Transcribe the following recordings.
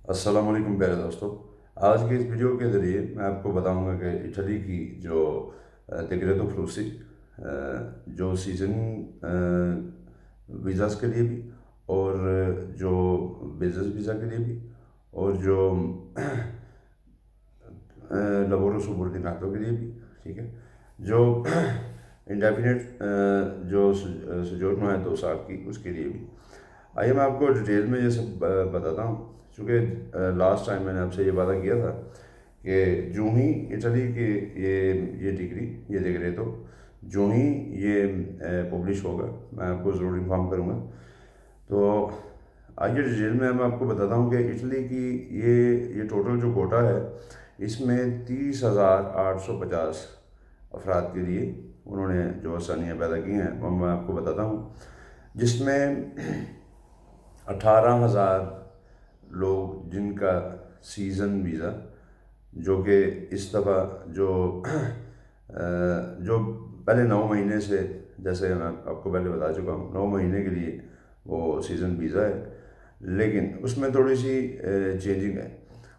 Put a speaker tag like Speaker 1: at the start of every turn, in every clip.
Speaker 1: अस्सलाम वालेकुम प्यारे दोस्तों। आज के इस वीडियो के ज़रिए मैं आपको बताऊंगा कि इटली की जो तिग्रेतो फ्लूसी जो सीज़न वीज़ास के लिए भी और जो बिजनेस वीज़ा के लिए भी और जो लबोरो सुबोर्डिनातो के लिए भी, ठीक है, जो इंडेफिनेट जो सोजोर्नो है 2 साल की, उसके लिए भी। आइए मैं आपको डिटेल में ये सब बताता हूँ। चूँकि लास्ट टाइम मैंने आपसे ये वादा किया था कि जो ही इटली के ये डिग्री ये डिग्री तो जो ही ये पब्लिश होगा मैं आपको ज़रूर इन्फॉर्म करूँगा। तो आइए डिटेल में मैं आपको बताता हूँ कि इटली की ये टोटल जो कोटा है, इसमें 30,850 अफराद के लिए उन्होंने जो आसानियाँ पैदा की हैं वो मैं आपको बताता हूँ, जिसमें 18,000 लोग जिनका सीज़न वीज़ा, जो कि इस दफ़ा जो पहले 9 महीने से, जैसे मैं आपको पहले बता चुका हूँ, 9 महीने के लिए वो सीज़न वीज़ा है, लेकिन उसमें थोड़ी सी चेंजिंग है।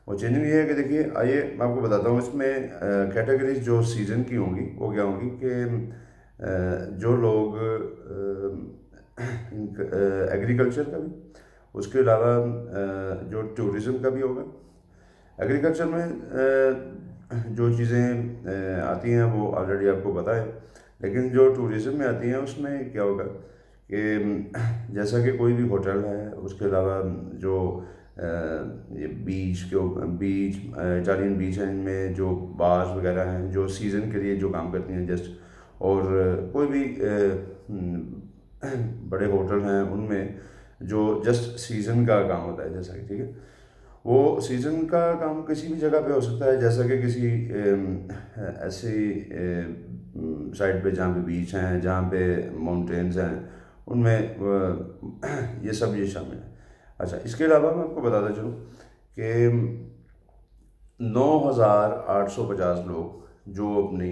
Speaker 1: वो चेंजिंग ये है कि देखिए, आइए मैं आपको बताता हूँ इसमें कैटेगरीज जो सीज़न की होंगी वो क्या होंगी कि जो लोग एग्रीकल्चर का भी, उसके अलावा जो टूरिज़म का भी होगा। एग्रीकल्चर में जो चीज़ें आती हैं वो ऑलरेडी आपको पता है, लेकिन जो टूरिज़म में आती हैं उसमें क्या होगा कि जैसा कि कोई भी होटल है, उसके अलावा जो ये बीच इटालियन बीच हैं, इनमें जो बार्स वगैरह हैं जो सीज़न के लिए जो काम करती हैं जस्ट, और कोई भी बड़े होटल हैं उनमें जो जस्ट सीज़न का काम होता है, जैसा कि, ठीक है, वो सीज़न का काम किसी भी जगह पे हो सकता है, जैसा कि किसी ऐसी साइड पे जहाँ पे बीच हैं, जहाँ पे माउंटेन्स हैं, उनमें ये सब ये शामिल है। अच्छा, इसके अलावा मैं आपको बताता चलूँ कि 9,850 लोग जो अपनी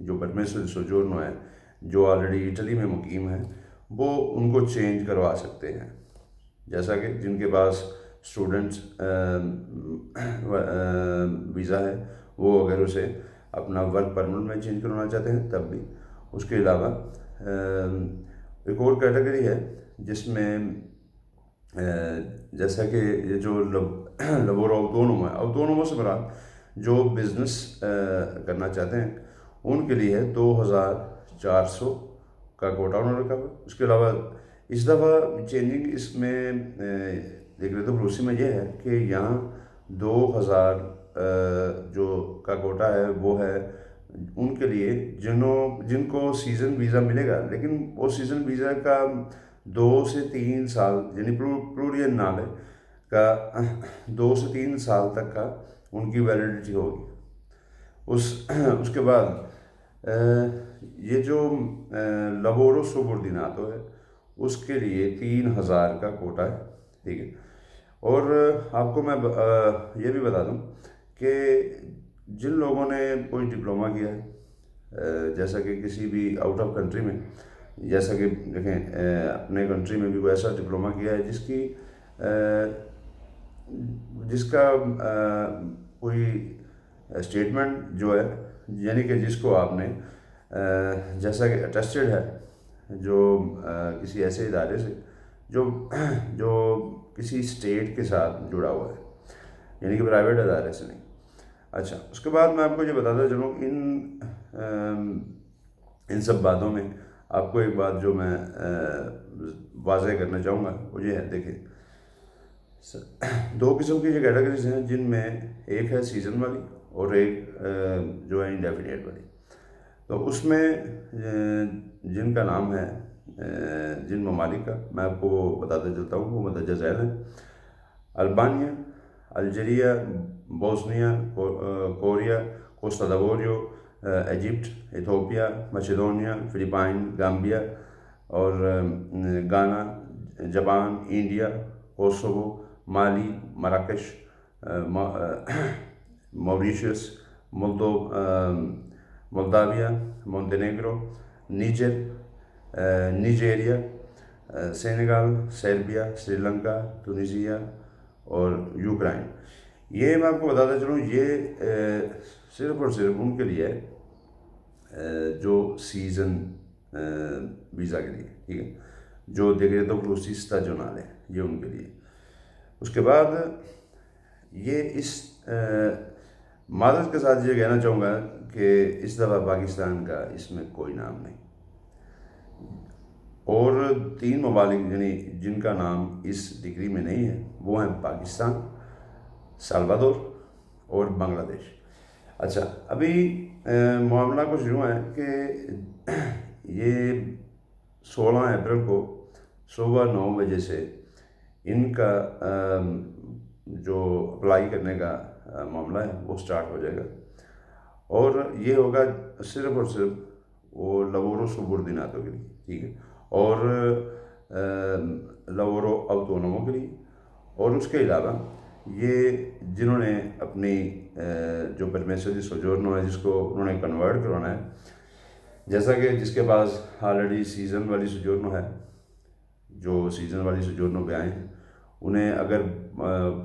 Speaker 1: जो परमेसर सोजोर्नो है, जो ऑलरेडी इटली में मुकीम है, वो उनको चेंज करवा सकते हैं। जैसा कि जिनके पास स्टूडेंट्स वीज़ा है, वो अगर उसे अपना वर्क परमिट में चेंज करवाना चाहते हैं तब भी। उसके अलावा एक और कैटेगरी है जिसमें जैसा कि ये जो लबोरो ऑटोनोमो है, ऑटोनोमो से मुराद जो बिज़नेस करना चाहते हैं उनके लिए है 2,400 का कोटा उन्होंने रखा हुआ। उसके अलावा इस दफ़ा चेंजिंग इसमें देख रहे तो रूसी में यह है कि यहाँ 2,000 जो का कोटा है वो है उनके लिए जिनको सीज़न वीज़ा मिलेगा, लेकिन वो सीज़न वीज़ा का 2 से 3 साल यानी प्लूरियनल का 2 से 3 साल तक का उनकी वैलिडिटी होगी। उसके बाद ये जो लबोरो सुबोर्डिनातो है उसके लिए 3,000 का कोटा है, ठीक है। और आपको मैं ये भी बता दूं कि जिन लोगों ने कोई डिप्लोमा किया है, जैसा कि किसी भी आउट ऑफ कंट्री में, जैसा कि देखें अपने कंट्री में भी कोई ऐसा डिप्लोमा किया है जिसका कोई स्टेटमेंट जो है, यानी कि जिसको आपने जैसा कि अटेस्टेड है जो किसी ऐसे इदारे से जो जो किसी स्टेट के साथ जुड़ा हुआ है, यानी कि प्राइवेट इदारे से नहीं। अच्छा, उसके बाद मैं आपको ये बताता चलूँ इन सब बातों में आपको एक बात जो मैं वाज़ह करना चाहूँगा वो ये है, देखिए 2 किस्म की जो कैटेगरीज हैं, जिनमें एक है सीज़न वाली और एक जो है इंडेफिनिट वाली। तो उसमें जिनका नाम है जिन ममालिक का मैं आपको बताते चलता हूँ वो मदरजा झैल है: Albania, Algeria, Bosnia, Korea, Costa द'Avorio, Egypt, Ethiopia, Macedonia, Philippine, Gambia और Ghana, Japan, India, Kosovo, Mali, मराकश, Mauritius, Moldavia, Montenegro, Nigeria, Senegal, Serbia, Sri Lanka, Tunisia और यूक्रेन। ये मैं आपको बताता चलूँ, ये सिर्फ और सिर्फ उनके लिए है जो सीज़न वीज़ा के लिए, ठीक है, जो देखरेतो फ्लूसी स्ताजोनाल है, ये उनके लिए। उसके बाद ये इस मादद के साथ ये कहना चाहूँगा कि इस दफ़ा पाकिस्तान का इसमें कोई नाम नहीं, और 3 ममालिक यानी जिनका नाम इस डिग्री में नहीं है वो हैं पाकिस्तान, साल्वाडोर और बांग्लादेश। अच्छा, अभी मामला कुछ यूँ है कि ये 16 अप्रैल को सुबह 9 बजे से इनका जो अप्लाई करने का मामला है वो स्टार्ट हो जाएगा, और ये होगा सिर्फ और सिर्फ वो लवोरो सुबुर्दिनातों के लिए, ठीक है, और लवोरो अवतोनमो के लिए। और उसके अलावा ये जिन्होंने अपनी जो परमेसर दी सोजोर्नो है जिसको उन्होंने कन्वर्ट करवाना है, जैसा कि जिसके पास ऑलरेडी सीज़न वाली सोजोर्नो है, जो सीज़न वाली सोजोर्नो पे आए हैं, उन्हें अगर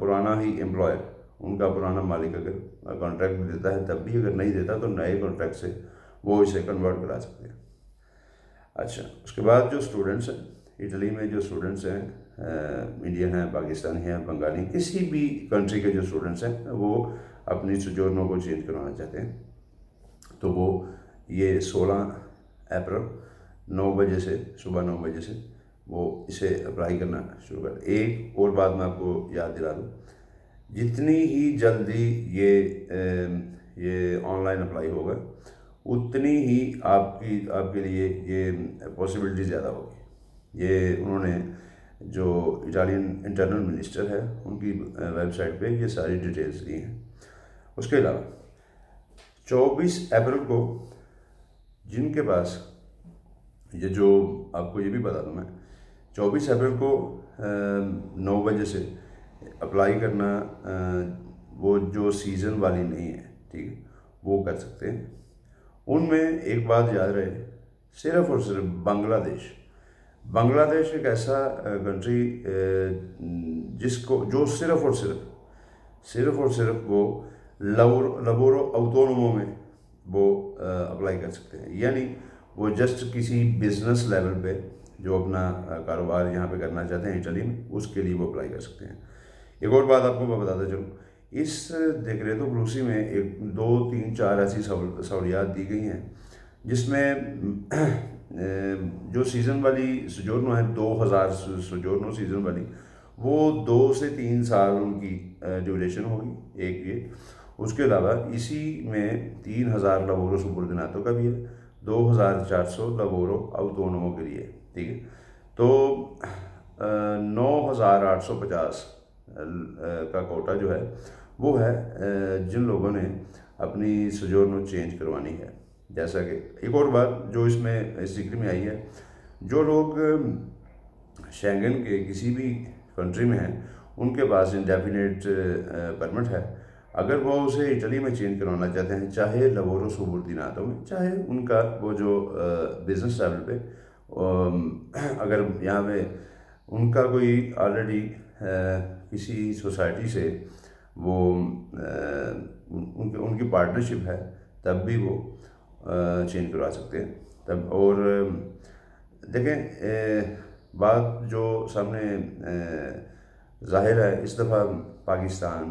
Speaker 1: पुराना ही एम्प्लॉयर, उनका पुराना मालिक अगर कॉन्ट्रैक्ट देता है तब भी, अगर नहीं देता तो नए कॉन्ट्रैक्ट से वो इसे कन्वर्ट करा सकते हैं। अच्छा, उसके बाद जो स्टूडेंट्स हैं इटली में, जो स्टूडेंट्स हैं इंडियन हैं, पाकिस्तानी हैं, बंगाली, किसी भी कंट्री के जो स्टूडेंट्स हैं वो अपनी सोजोर्नो को चेंज करवाना चाहते हैं तो वो ये 16 अप्रैल 9 बजे से, सुबह 9 बजे से वो इसे अप्लाई करना शुरू कर। एक और बात मैं आपको याद दिला दूँ, जितनी ही जल्दी ये ऑनलाइन अप्लाई होगा उतनी ही आपके लिए ये पॉसिबिलिटी ज़्यादा होगी। ये उन्होंने जो इटालियन इंटरनल मिनिस्टर है उनकी वेबसाइट पे ये सारी डिटेल्स दी हैं। उसके अलावा 24 अप्रैल को जिनके पास ये, जो आपको ये भी बता दूँ मैं, 24 अप्रैल को 9 बजे से अप्लाई करना, वो जो सीज़न वाली नहीं है, ठीक है, वो कर सकते हैं। उनमें एक बात याद रहे, सिर्फ और सिर्फ बांग्लादेश एक ऐसा कंट्री जिसको, जो सिर्फ और सिर्फ वो लवोरो अवतोनमो में वो अप्लाई कर सकते हैं, यानी वो जस्ट किसी बिजनेस लेवल पे जो अपना कारोबार यहाँ पे करना चाहते हैं इटली में, उसके लिए वो अप्लाई कर सकते हैं। एक और बात आपको मैं बताता चलूँ, इस देखरेतो फ्लूसी में 1 2 3 4 ऐसी सहूलियात दी गई हैं जिसमें जो सीज़न वाली सोजोर्नो है, 2000 सोजोर्नो सीज़न वाली, वो 2 से 3 साल उनकी ड्यूरेशन होगी एक ये। उसके अलावा इसी में 3000 लवोरो सुबुर्दिनातो का भी है, 2400 लवोरो अवतोनमो के लिए, ठीक है। तो 9850 का कोटा जो है वो है जिन लोगों ने अपनी सोजोर्नो चेंज करवानी है। जैसा कि एक और बात जो इसमें इस जिक्र में आई है, जो लोग शेंगन के किसी भी कंट्री में हैं उनके पास इंडेफिनेट परमिट है, अगर वो उसे इटली में चेंज करवाना चाहते हैं, चाहे लवोरो सुबुर्दिनातो में, चाहे उनका वो जो बिजनेस लेवल पे, अगर यहाँ पे उनका कोई ऑलरेडी किसी सोसाइटी से वो उनकी पार्टनरशिप है, तब भी वो चेंज करवा सकते हैं तब। और देखें, बात जो सामने जाहिर है, इस दफ़ा पाकिस्तान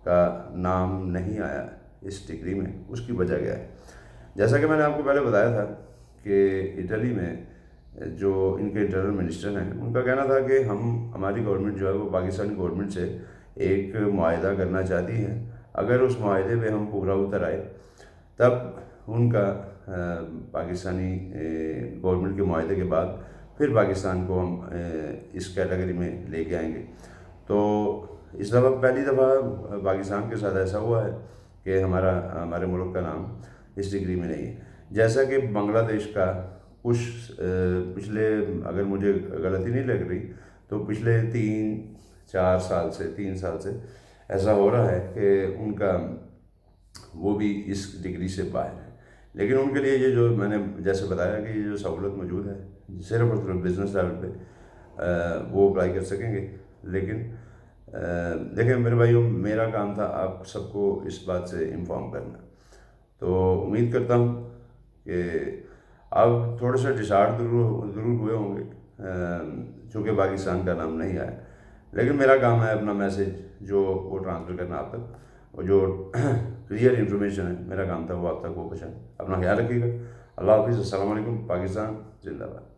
Speaker 1: का नाम नहीं आया इस डिग्री में, उसकी वजह क्या है? जैसा कि मैंने आपको पहले बताया था कि इटली में जो इनके इंटरनल मिनिस्टर हैं, उनका कहना था कि हमारी गवर्नमेंट जो है वो पाकिस्तानी गवर्नमेंट से एक मुआहदा करना चाहती है, अगर उस मुआहदे पे हम पूरा उतर आए तब उनका पाकिस्तानी गवर्नमेंट के मुआहदे के बाद फिर पाकिस्तान को हम इस कैटेगरी में लेके आएंगे। तो इस दफ़ा पहली दफ़ा पाकिस्तान के साथ ऐसा हुआ है कि हमारे मुल्क का नाम इस डिग्री में नहीं है। जैसा कि बांग्लादेश का कुछ पिछले, अगर मुझे गलती नहीं लग रही तो पिछले 3 साल से ऐसा हो रहा है कि उनका वो भी इस डिग्री से बाहर है। लेकिन उनके लिए ये जो मैंने जैसे बताया कि ये जो सहूलत मौजूद है, सिर्फ और सिर्फ बिजनेस लेवल पे वो अप्लाई कर सकेंगे। लेकिन देखें मेरे भाइयों, मेरा काम था आप सबको इस बात से इन्फॉर्म करना। तो उम्मीद करता हूँ कि आप थोड़े से डिसहार्ट ज़रूर हुए होंगे, चूँकि पाकिस्तान का नाम नहीं आया, लेकिन मेरा काम है अपना मैसेज जो वो ट्रांसफ़र करना आप तक, और जो क्लियर इन्फॉर्मेशन है मेरा काम था वो आप तक वो पहुँचाना। अपना ख्याल रखिएगा। अल्लाह हाफिज़। अस्सलाम वालेकुम। पाकिस्तान जिंदाबाद।